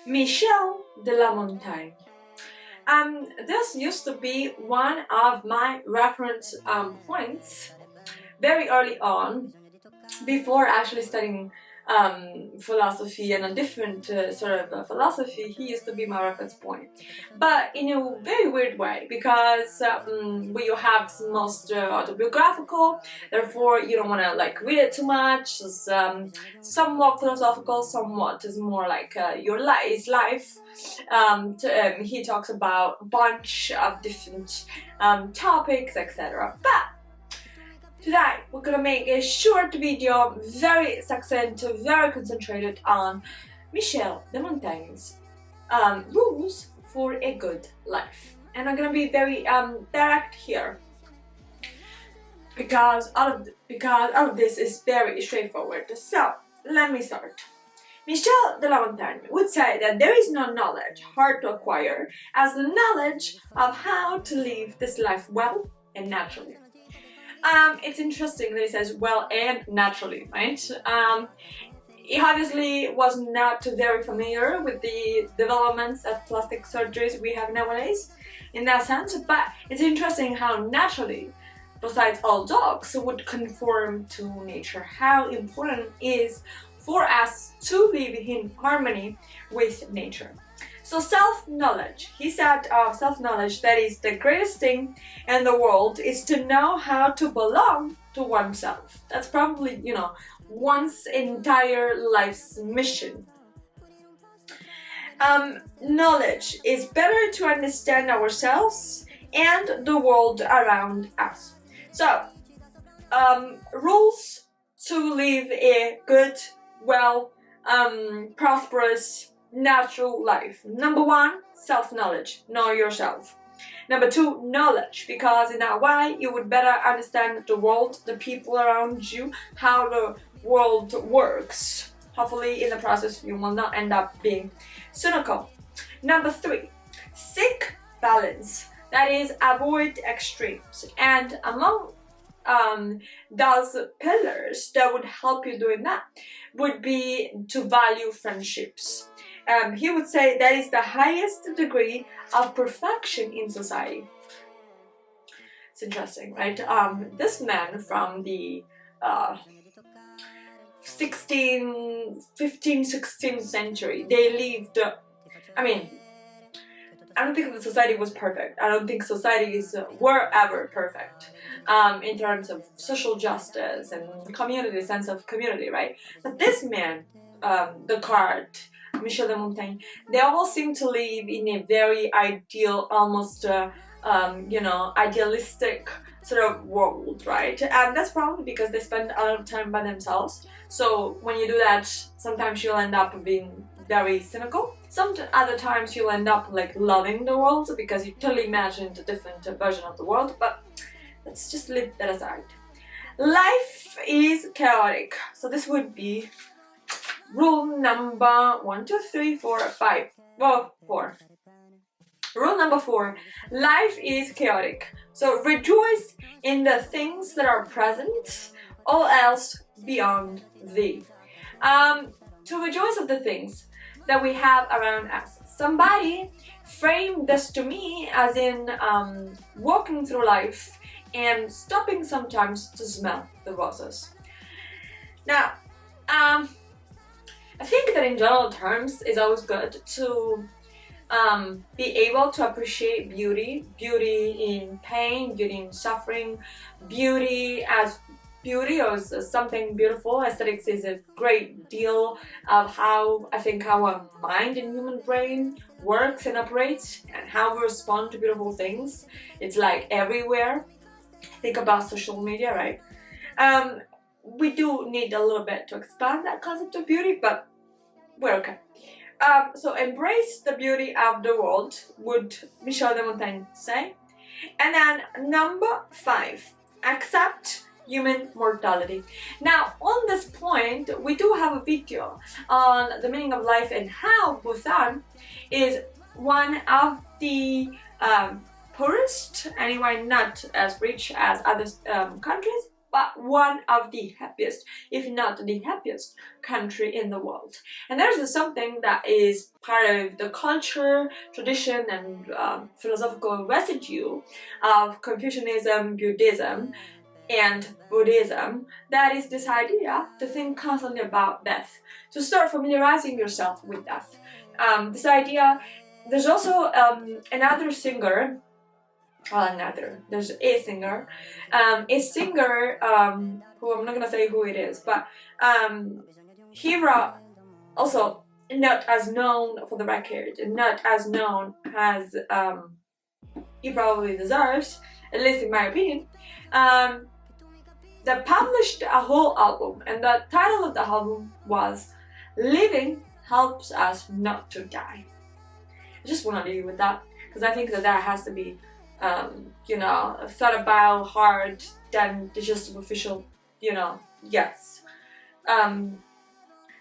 Michel de Montaigne. This used to be one of my reference points very early on, before actually studying philosophy and a different sort of philosophy. He used to be my reference point, but in a very weird way, because you have most autobiographical, therefore you don't want to like read it too much. It's somewhat philosophical, somewhat is more like your life. He talks about a bunch of different topics, etc. But today we're gonna make a short video, very succinct, very concentrated on Michel de Montaigne's rules for a good life. And I'm gonna be very direct here, because all of this is very straightforward. So let me start. Michel de Montaigne would say that there is no knowledge hard to acquire as the knowledge of how to live this life well and naturally. It's interesting that he says well and naturally, right? He obviously was not very familiar with the developments of plastic surgeries we have nowadays in that sense, but it's interesting how naturally, besides all dogs, would conform to nature, how important it is for us to live in harmony with nature. So self-knowledge, he said of self-knowledge, that is the greatest thing in the world, is to know how to belong to oneself. That's probably, one's entire life's mission. Knowledge is better to understand ourselves and the world around us. So, rules to live a good, well, prosperous, natural life. Number one, self-knowledge. Know yourself. Number two, knowledge, because in that way you would better understand the world, the people around you, how the world works. Hopefully in the process you will not end up being cynical. Number three, seek balance. That is, avoid extremes. And among those pillars that would help you doing that would be to value friendships. He would say that is the highest degree of perfection in society. It's interesting, right? This man from the 16th century, they lived, I don't think the society was perfect. I don't think societies were ever perfect in terms of social justice and community, sense of community, right? But this man, Descartes, Michel de Montaigne, they all seem to live in a very ideal, almost, idealistic sort of world, right? And that's probably because they spend a lot of time by themselves. So when you do that, sometimes you'll end up being very cynical. Some other times you'll end up like loving the world because you totally imagined a different version of the world. But let's just leave that aside. Life is chaotic. So this would be rule number 1, 2, 3, 4, 5. Well, 4. Rule number 4. Life is chaotic. So rejoice in the things that are present, all else beyond thee. To rejoice of the things that we have around us. Somebody framed this to me as in walking through life and stopping sometimes to smell the roses. Now, I think that in general terms it's always good to be able to appreciate beauty in pain, beauty in suffering, beauty as beauty or something beautiful. Aesthetics is a great deal of how I think our mind and human brain works and operates and how we respond to beautiful things. It's like everywhere. Think about social media, right? We do need a little bit to expand that concept of beauty, but we're okay. So embrace the beauty of the world, would Michel de Montaigne say. And then number 5, accept human mortality. Now on this point we do have a video on the meaning of life and how Bhutan is one of the poorest, anyway not as rich as other countries, but one of the happiest, if not the happiest country in the world. And there's something that is part of the culture, tradition, and philosophical residue of Confucianism, Buddhism, and Buddhism, that is this idea to think constantly about death, to start familiarizing yourself with death. This idea, there's also another singer, there's a singer who I'm not gonna say who it is, but he wrote, also not as known for the record, and not as known as he probably deserves, at least in my opinion, that published a whole album, and the title of the album was Living Helps Us Not to Die. I just want to leave you with that, because I think that has to be thought about hard than the just superficial, yes.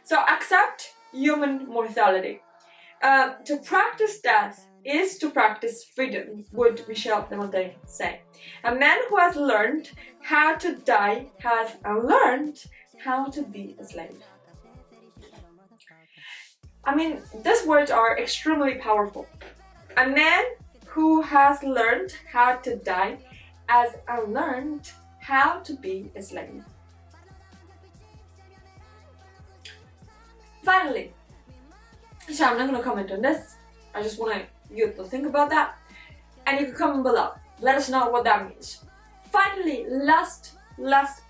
So accept human mortality. To practice death is to practice freedom, would Michel de Montaigne say. A man who has learned how to die has unlearned how to be a slave. I mean, these words are extremely powerful. A man who has learned how to die has unlearned how to be a slave. Finally, so I'm not going to comment on this. I just want you to think about that, and you can comment below. Let us know what that means. Finally, last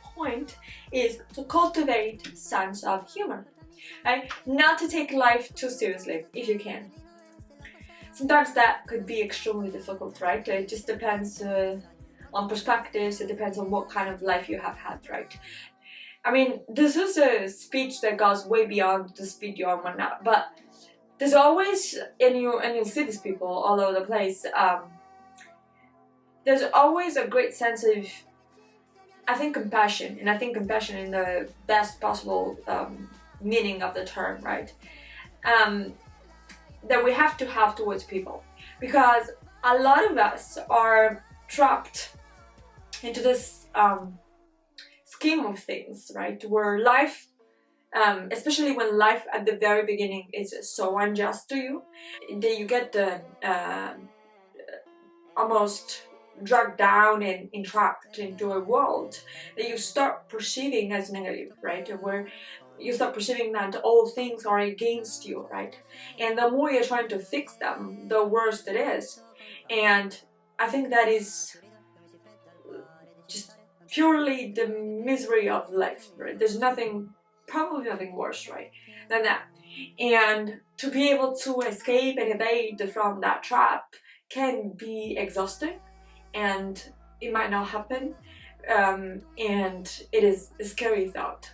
point is to cultivate sense of humor. Right? Not to take life too seriously, if you can. Sometimes that could be extremely difficult, right? It just depends on perspectives. It depends on what kind of life you have had, right? I mean, this is a speech that goes way beyond this video and whatnot, but there's always, and you'll see these people all over the place, there's always a great sense of, I think, compassion, and I think compassion in the best possible meaning of the term, right? That we have to have towards people, because a lot of us are trapped into this scheme of things, right? Where life, especially when life at the very beginning is so unjust to you, that you get almost dragged down and entrapped into a world that you start perceiving as negative, right? Where you start perceiving that all things are against you, right? And the more you're trying to fix them, the worse it is. And I think that is just purely the misery of life, right? There's probably nothing worse, right, than that. And to be able to escape and evade from that trap can be exhausting, and it might not happen, and it is a scary thought.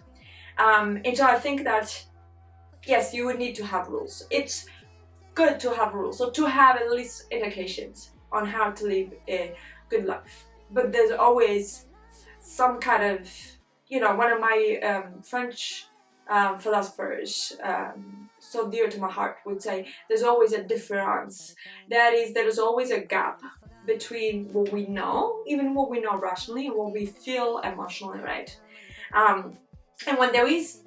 And so I think that, yes, you would need to have rules. It's good to have rules, or to have at least indications on how to live a good life. But there's always some kind of, one of my French philosophers, so dear to my heart, would say there's always a difference. That is, there is always a gap between what we know, even what we know rationally, and what we feel emotionally, right? And when there is,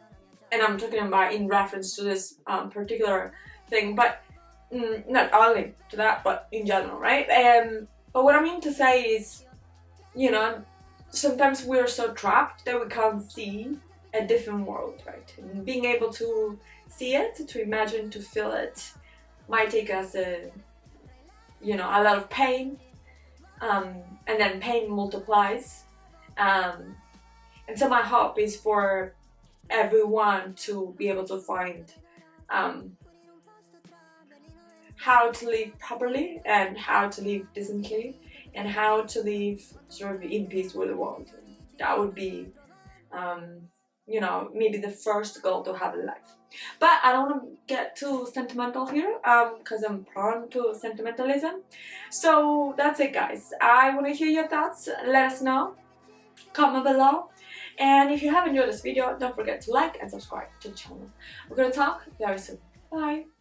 and I'm talking about in reference to this particular thing, but not only to that, but in general, right? But what I mean to say is, sometimes we're so trapped that we can't see a different world, right? And being able to see it, to imagine, to feel it, might take us a lot of pain, and then pain multiplies. And so my hope is for everyone to be able to find how to live properly, and how to live decently, and how to live sort of in peace with the world. That would be, maybe the first goal to have in life. But I don't want to get too sentimental here, because I'm prone to sentimentalism. So that's it, guys. I want to hear your thoughts. Let us know. Comment below. And if you have enjoyed this video, don't forget to like and subscribe to the channel. We're going to talk very soon. Bye!